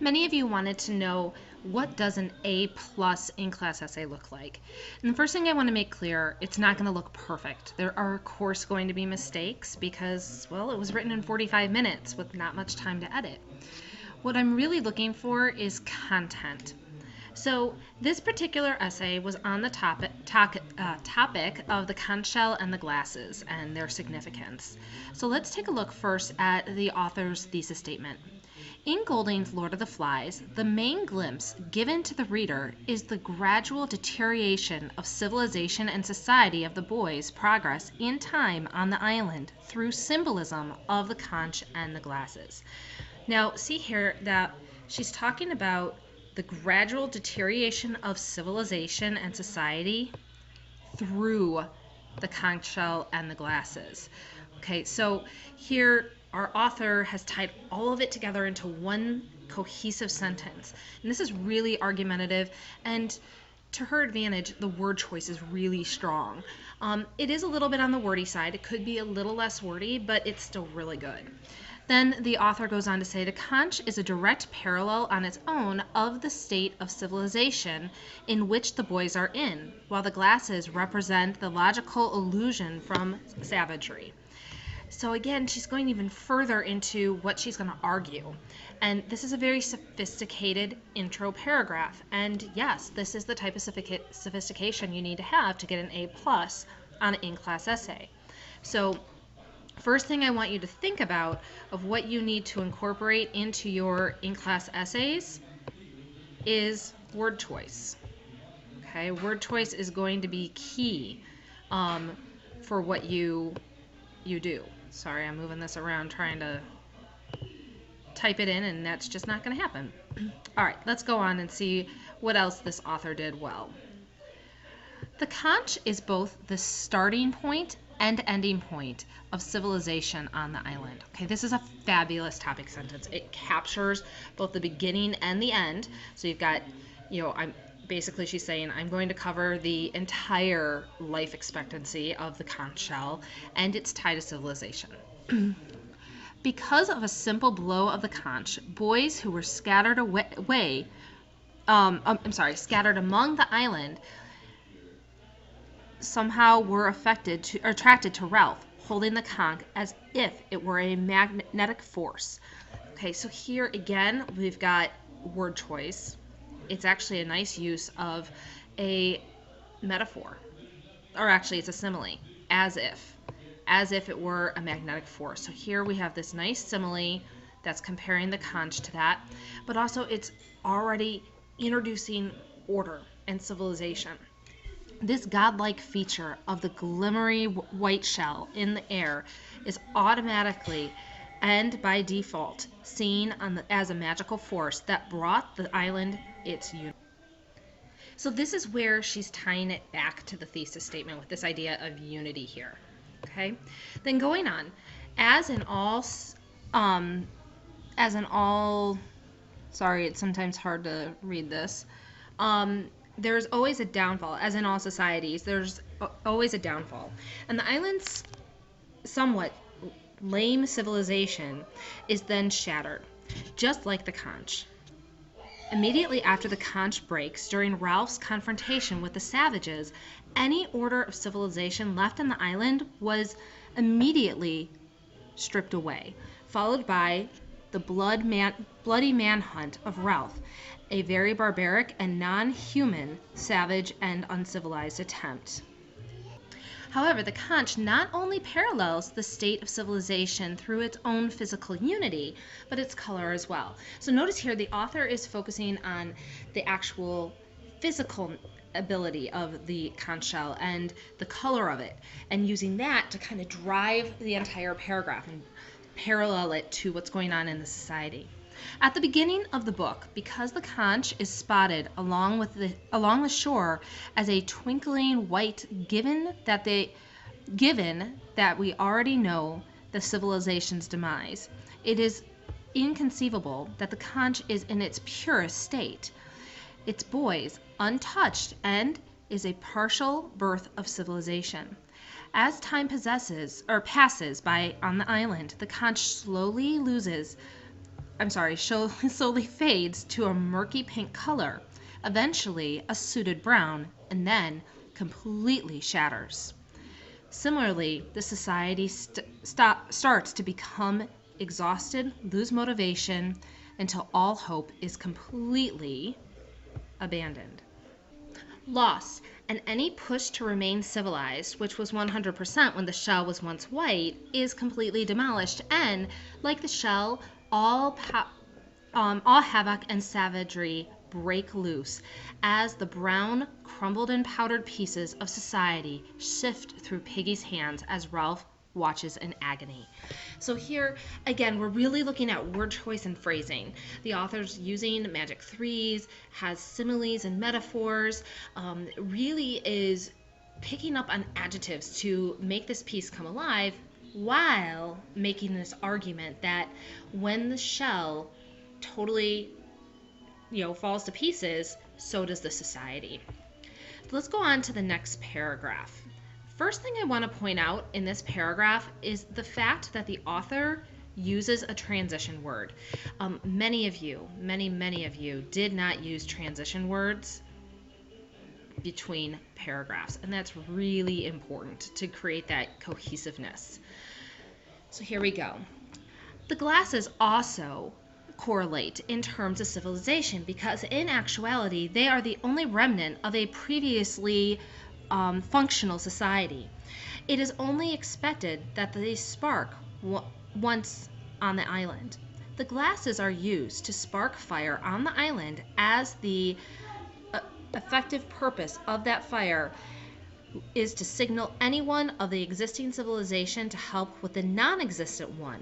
Many of you wanted to know, what does an A plus in-class essay look like? And the first thing I want to make clear, it's not going to look perfect. There are, of course, going to be mistakes because, well, it was written in 45 minutes with not much time to edit. What I'm really looking for is content. So this particular essay was on the topic of the conch shell and the glasses and their significance. So let's take a look first at the author's thesis statement. In Golding's Lord of the Flies, the main glimpse given to the reader is the gradual deterioration of civilization and society of the boys' progress in time on the island through symbolism of the conch and the glasses. Now, see here that she's talking about the gradual deterioration of civilization and society through the conch shell and the glasses. Okay, so here our author has tied all of it together into one cohesive sentence. And this is really argumentative, and to her advantage, the word choice is really strong. It is a little bit on the wordy side. It could be a little less wordy, but it's still really good. Then the author goes on to say the conch is a direct parallel on its own of the state of civilization in which the boys are in, while the glasses represent the logical illusion from savagery. So again, she's going even further into what she's going to argue. And this is a very sophisticated intro paragraph. And yes, this is the type of sophistication you need to have to get an A+ on an in-class essay. So first thing I want you to think about of what you need to incorporate into your in-class essays is word choice. Okay, word choice is going to be key for what you do. Sorry, I'm moving this around trying to type it in, and that's just not going to happen. All right, let's go on and see what else this author did well. The conch is both the starting point and ending point of civilization on the island. Okay, this is a fabulous topic sentence. It captures both the beginning and the end. So you've got, basically she's saying, I'm going to cover the entire life expectancy of the conch shell and its tie to civilization. Because of a simple blow of the conch, boys who were scattered scattered among the island somehow were attracted to Ralph, holding the conch as if it were a magnetic force. Okay, so here again, we've got word choice. It's actually a nice use of a metaphor, or actually it's a simile, as if it were a magnetic force. So here we have this nice simile that's comparing the conch to that, but also it's already introducing order and civilization. This godlike feature of the glimmery white shell in the air is automatically and by default seen as a magical force that brought the island its unity. So this is where she's tying it back to the thesis statement with this idea of unity here. Okay, then going on, sorry, it's sometimes hard to read this. There's always a downfall, as in all societies, there's always a downfall. And the island's somewhat lame civilization is then shattered, just like the conch. Immediately after the conch breaks, during Ralph's confrontation with the savages, any order of civilization left on the island was immediately stripped away, followed by the bloody manhunt of Ralph, a very barbaric and non-human, savage, and uncivilized attempt. However, the conch not only parallels the state of civilization through its own physical unity, but its color as well. So notice here the author is focusing on the actual physical ability of the conch shell and the color of it, and using that to kind of drive the entire paragraph and parallel it to what's going on in the society. At the beginning of the book, because the conch is spotted along the shore as a twinkling white, given that we already know the civilization's demise, it is inconceivable that the conch is in its purest state. Its boys, untouched, and is a partial birth of civilization. As time passes by on the island, the conch slowly loses slowly fades to a murky pink color, eventually a sooted brown, and then completely shatters. Similarly, the society starts to become exhausted, lose motivation, until all hope is completely abandoned. Loss and any push to remain civilized, which was 100% when the shell was once white, is completely demolished, and like the shell, all havoc and savagery break loose as the brown, crumbled and powdered pieces of society shift through Piggy's hands as Ralph watches in agony. So here, again, we're really looking at word choice and phrasing. The author's using magic threes, has similes and metaphors, really is picking up on adjectives to make this piece come alive while making this argument that when the shell totally falls to pieces, so does the society. Let's go on to the next paragraph. First thing I want to point out in this paragraph is the fact that the author uses a transition word. Many of you did not use transition words between paragraphs, and that's really important to create that cohesiveness. So here we go. The glasses also correlate in terms of civilization because in actuality they are the only remnant of a previously functional society. It is only expected that they spark once on the island. The glasses are used to spark fire on the island as the effective purpose of that fire is to signal anyone of the existing civilization to help with the non-existent one,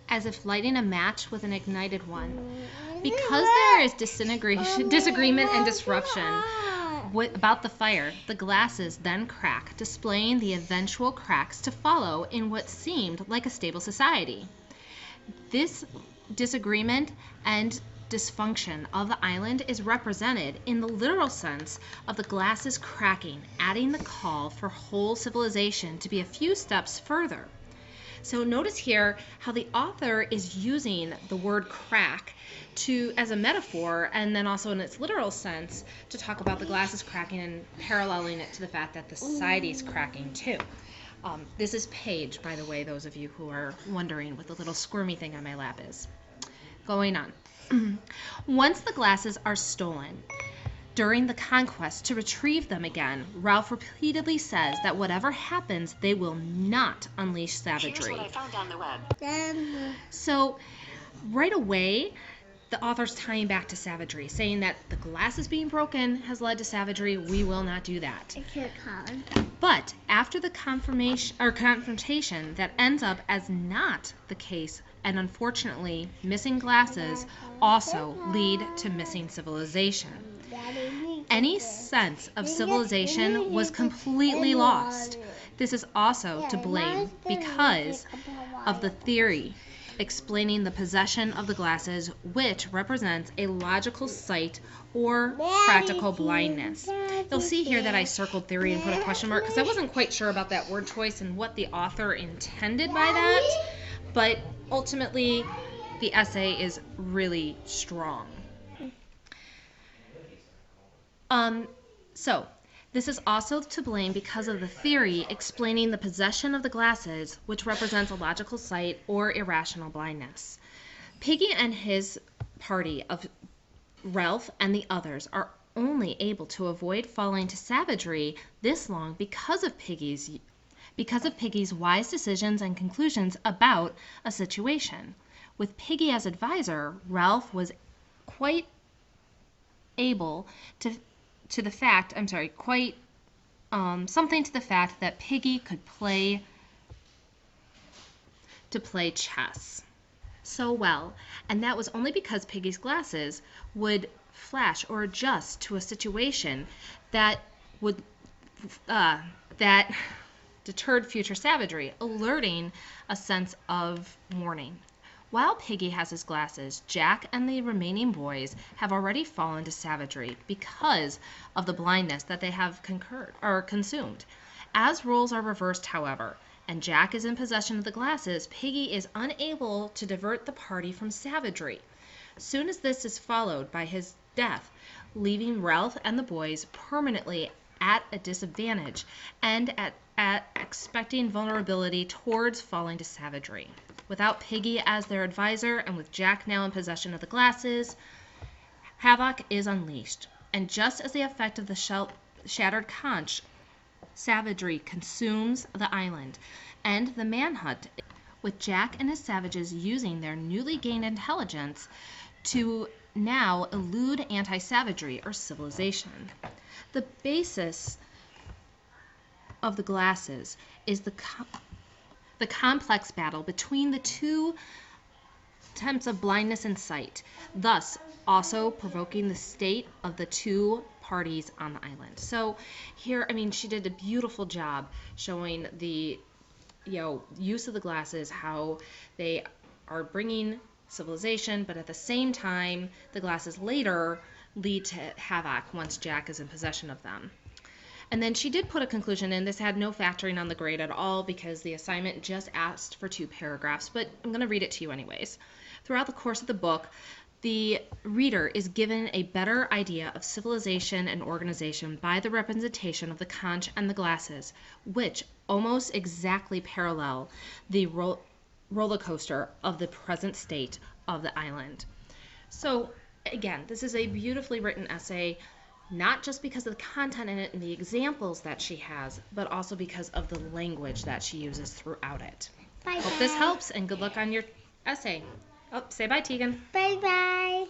as if lighting a match with an ignited one. Because there is disagreement and disruption about the fire, the glasses then crack, displaying the eventual cracks to follow in what seemed like a stable society. This disagreement and dysfunction of the island is represented in the literal sense of the glasses cracking, adding the call for whole civilization to be a few steps further. So notice here how the author is using the word crack as a metaphor, and then also in its literal sense to talk about the glasses cracking and paralleling it to the fact that the society is cracking too. This is Paige, by the way, those of you who are wondering what the little squirmy thing on my lap is. Going on. Once the glasses are stolen, during the conquest to retrieve them again, Ralph repeatedly says that whatever happens, they will not unleash savagery. Here's what I found on the web. So right away, the author's tying back to savagery, saying that the glasses being broken has led to savagery. We will not do that. But after the confrontation that ends up as not the case, and unfortunately, missing glasses also lead to missing civilization. Any sense of civilization was completely lost. This is also to blame because of the theory explaining the possession of the glasses, which represents a logical sight or practical blindness. You'll see here that I circled theory and put a question mark because I wasn't quite sure about that word choice and what the author intended by that, but ultimately the essay is really strong. So this is also to blame because of the theory explaining the possession of the glasses, which represents a logical sight or irrational blindness. Piggy and his party of Ralph and the others are only able to avoid falling to savagery this long because of Piggy's wise decisions and conclusions about a situation. With Piggy as advisor, Ralph was quite able something to the fact that Piggy could play chess so well, and that was only because Piggy's glasses would flash or adjust to a situation that deterred future savagery, alerting a sense of warning. While Piggy has his glasses, Jack and the remaining boys have already fallen to savagery because of the blindness that they have consumed. As roles are reversed, however, and Jack is in possession of the glasses, Piggy is unable to divert the party from savagery. Soon as this is followed by his death, leaving Ralph and the boys permanently at a disadvantage and at expecting vulnerability towards falling to savagery. Without Piggy as their advisor and with Jack now in possession of the glasses, havoc is unleashed. And just as the effect of the shattered conch, savagery consumes the island, and the manhunt, with Jack and his savages using their newly gained intelligence to now elude anti-savagery or civilization. The basis of the glasses is the complex battle between the two attempts of blindness and sight, thus also provoking the state of the two parties on the island. So here, I mean, she did a beautiful job showing the use of the glasses, how they are bringing civilization, but at the same time, the glasses later lead to havoc once Jack is in possession of them. And then she did put a conclusion in. This had no factoring on the grade at all because the assignment just asked for 2 paragraphs, but I'm going to read it to you anyways. Throughout the course of the book, the reader is given a better idea of civilization and organization by the representation of the conch and the glasses, which almost exactly parallel the roller coaster of the present state of the island. So again, this is a beautifully written essay, not just because of the content in it and the examples that she has, but also because of the language that she uses throughout it. Bye. Hope this helps, and good luck on your essay. Oh, say bye, Tegan. Bye-bye.